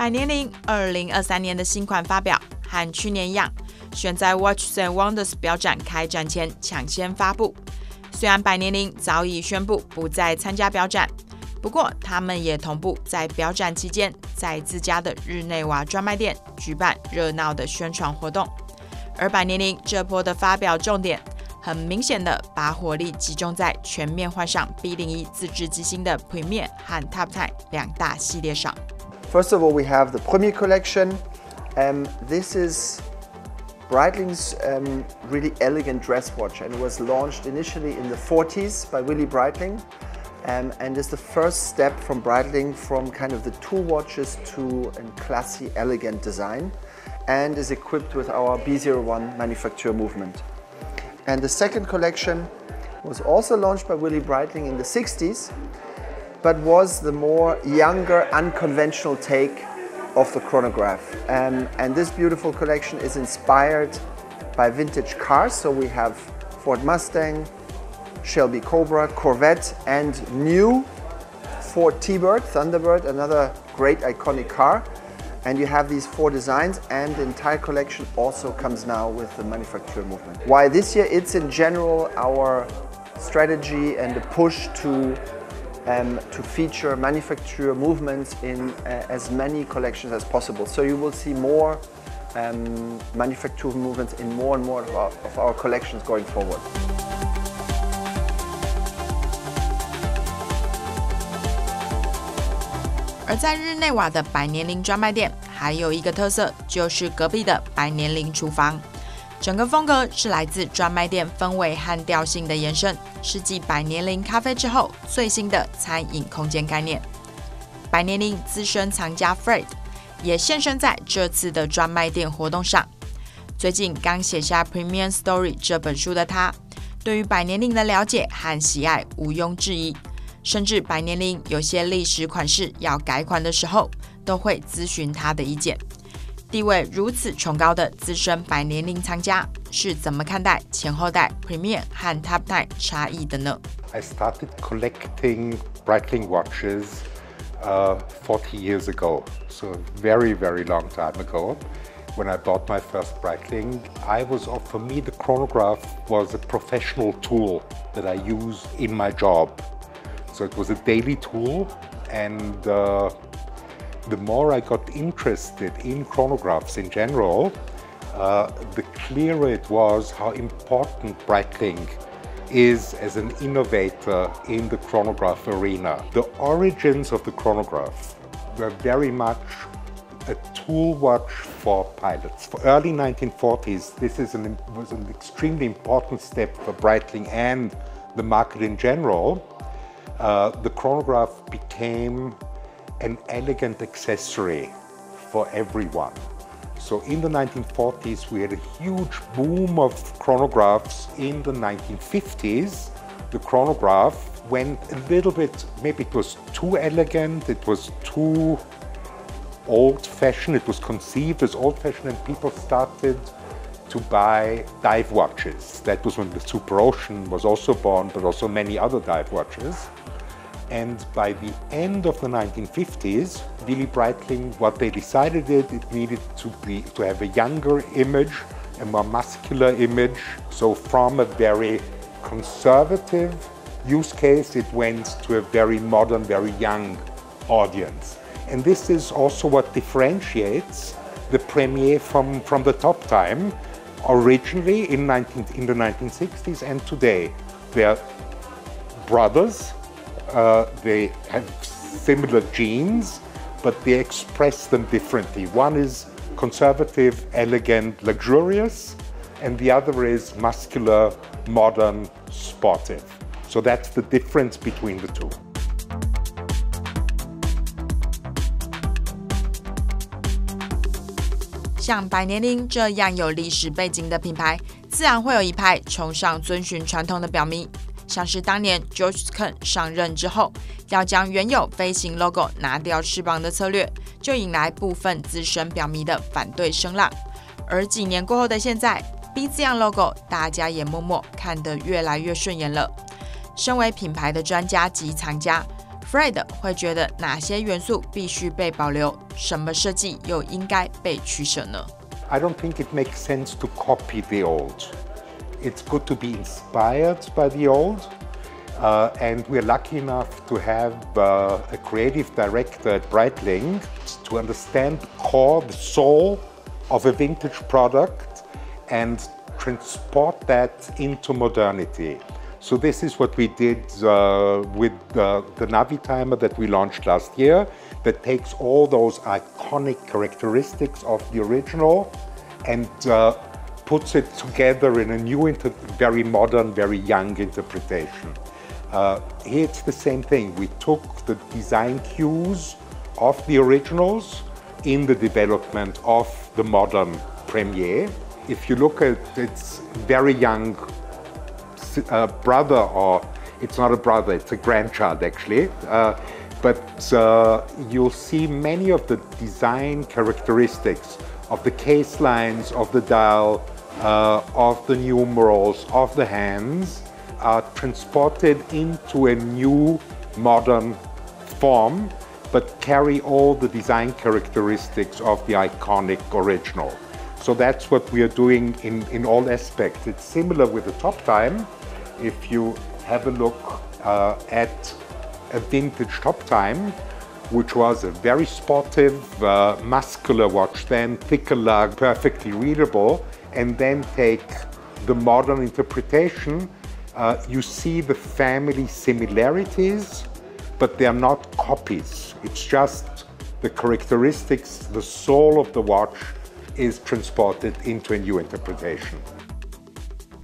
百年灵2023年的新款发表，和去年一样，选在 Watches and Wonders 表展开展前抢先发布。虽然百年灵早已宣布不再参加表展，不过他们也同步在表展期间，在自家的日内瓦专卖店举办热闹的宣传活动。而百年灵这波的发表重点，很明显的把火力集中在全面换上 B01自制机芯的 Premier 和 Top 两大系列上。First of all, we have the Premier collection. This is Breitling's really elegant dress watch, and it was launched initially in the 40s by Willy Breitling, and is the first step from Breitling from kind of the tool watches to a classy, elegant design, and is equipped with our B01 manufacture movement. And the second collection was also launched by Willy Breitling in the 60s, but was the more younger, unconventional take of the chronograph. And this beautiful collection is inspired by vintage cars. So we have Ford Mustang, Shelby Cobra, Corvette, and new Ford T-Bird, Thunderbird, another great iconic car. And you have these 4 designs, and the entire collection also comes now with the manufacturer movement. Why this year? It's in general our strategy and the push to feature manufacturer movements in as many collections as possible. So you will see more manufacturer movements in more and more of our collections going forward. 而在日内瓦的百年灵专卖店，还有一个特色，就是隔壁的百年灵厨房。整个风格是来自专卖店氛围和调性的延伸，是继百年灵咖啡之后最新的餐饮空间概念。百年灵资深藏家 Fred 也现身在这次的专卖店活动上。最近刚写下《Premium Story》这本书的他，对于百年灵的了解和喜爱毋庸置疑。甚至百年灵有些历史款式要改款的时候，都会咨询他的意见。地位如此崇高的资深百年灵藏家是怎么看待前后代 Premier 和 Top 差异的呢？ I started collecting Breitling watches 40 years ago, so a very, very long time ago. When I bought my first Breitling, for me, the chronograph was a professional tool that I use in my job. So it was a daily tool, and the more I got interested in chronographs in general, the clearer it was how important Breitling is as an innovator in the chronograph arena. The origins of the chronograph were very much a tool watch for pilots. For early 1940s, this was an extremely important step for Breitling and the market in general. The chronograph became an elegant accessory for everyone. So in the 1940s, we had a huge boom of chronographs. In the 1950s, the chronograph went a little bit, maybe it was too elegant, it was too old-fashioned, it was conceived as old-fashioned, and people started to buy dive watches. That was when the Super Ocean was also born, but also many other dive watches. And by the end of the 1950s, Willy Breitling, what they decided it needed to have a younger image, a more muscular image. So from a very conservative use case, it went to a very modern, very young audience. And this is also what differentiates the Premier from the Top time, originally in the 1960s and today. They're brothers. They have similar genes, but they express them differently. One is conservative, elegant, luxurious, and the other is muscular, modern, sportive. So that's the difference between the two. 像百年灵这样有历史背景的品牌，自然会有一派崇尚遵循传统的表迷。像是当年 Georges Kern 上任之后，要将原有飞行 logo 拿掉翅膀的策略，就引来部分资深表迷的反对声浪。而几年过后的现在 ，B 字样 logo 大家也默默看得越来越顺眼了。身为品牌的专家及藏家 Fred 会觉得哪些元素必须被保留，什么设计又应该被取舍呢？ I don't think it makes sense to copy the old. It's good to be inspired by the old. And we're lucky enough to have a creative director at Breitling to understand the core, the soul of a vintage product and transport that into modernity. So this is what we did with the Navi timer that we launched last year, that takes all those iconic characteristics of the original and puts it together in a new, very modern, very young interpretation. Here it's the same thing. We took the design cues of the originals in the development of the modern Premier. If you look at its very young brother, or it's not a brother, it's a grandchild actually, but you'll see many of the design characteristics of the case lines, of the dial, of the numerals, of the hands are transported into a new modern form, but carry all the design characteristics of the iconic original. So that's what we are doing in all aspects. It's similar with the Top Time. If you have a look at a vintage Top Time, which was a very sportive, muscular watch then, thicker lug, perfectly readable, and then take the modern interpretation, you see the family similarities, but they are not copies. It's just the characteristics, the soul of the watch is transported into a new interpretation.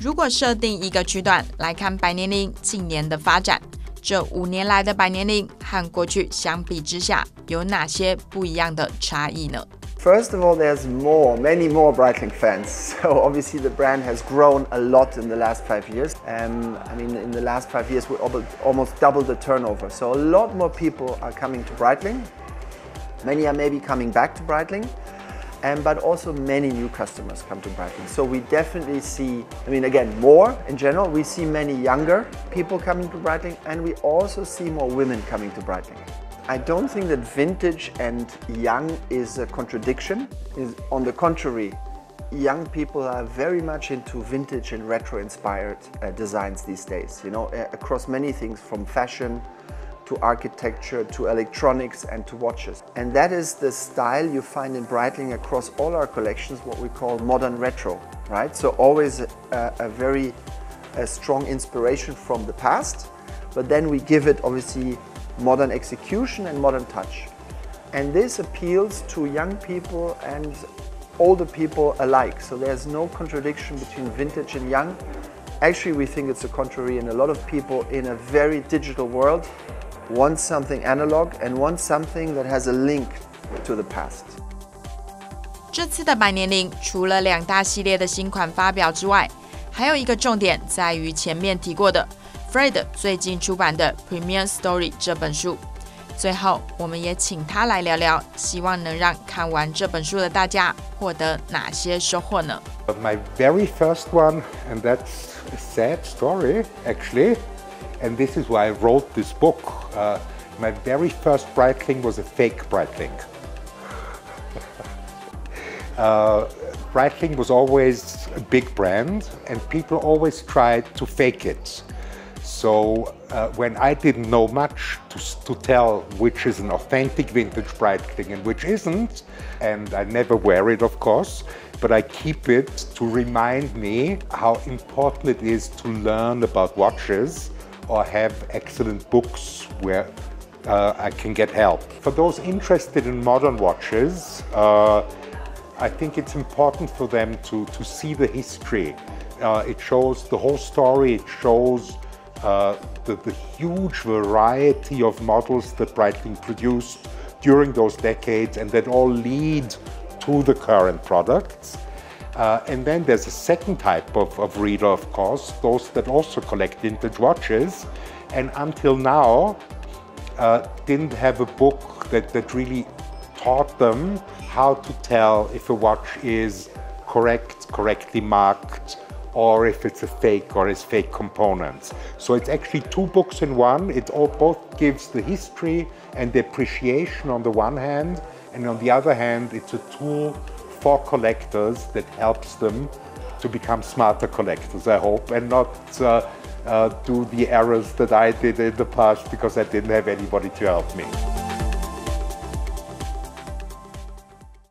如果设定一个区段来看百年灵近年的发展，这5年来的百年灵和过去相比之下，有哪些不一样的差异呢？ First of all, there's many more Breitling fans. So obviously the brand has grown a lot in the last 5 years. I mean, in the last 5 years, we almost doubled the turnover. So a lot more people are coming to Breitling. Many are maybe coming back to Breitling. But also many new customers come to Breitling. So we definitely see, I mean, again, more in general. We see many younger people coming to Breitling, and we also see more women coming to Breitling. I don't think that vintage and young is a contradiction. On the contrary, young people are very much into vintage and retro-inspired designs these days. You know, across many things, from fashion to architecture, to electronics, and to watches. And that is the style you find in Breitling across all our collections, what we call modern retro, right? So always a very strong inspiration from the past, but then we give it obviously modern execution and modern touch. And this appeals to young people and older people alike. So there's no contradiction between vintage and young. Actually, we think it's the contrary, and a lot of people in a very digital world want something analog and want something that has a link to the past. 这次的百年灵除了2大系列的新款发表之外，还有一个重点在于前面提过的 Fred 最近出版的 Premier Story 这本书。最后，我们也请他来聊聊，希望能让看完这本书的大家获得哪些收获呢？ My very first one, and that's a sad story actually, and this is why I wrote this book. My very first Breitling was a fake Breitling. Breitling was always a big brand, and people always tried to fake it. So when I didn't know much to tell which is an authentic vintage Breitling and which isn't, and I never wear it, of course, but I keep it to remind me how important it is to learn about watches or have excellent books where I can get help. For those interested in modern watches, I think it's important for them to see the history. It shows the whole story. It shows the huge variety of models that Breitling produced during those decades, and that all lead to the current products. And then there's a second type of reader, of course, those that also collect vintage watches, and until now didn't have a book that really taught them how to tell if a watch is correctly marked, or if it's a fake or it's fake components. So it's actually 2 books in one. It both gives the history and the appreciation on the one hand, and on the other hand, it's a tool for collectors that helps them to become smarter collectors, I hope, and not do the errors that I did in the past because I didn't have anybody to help me.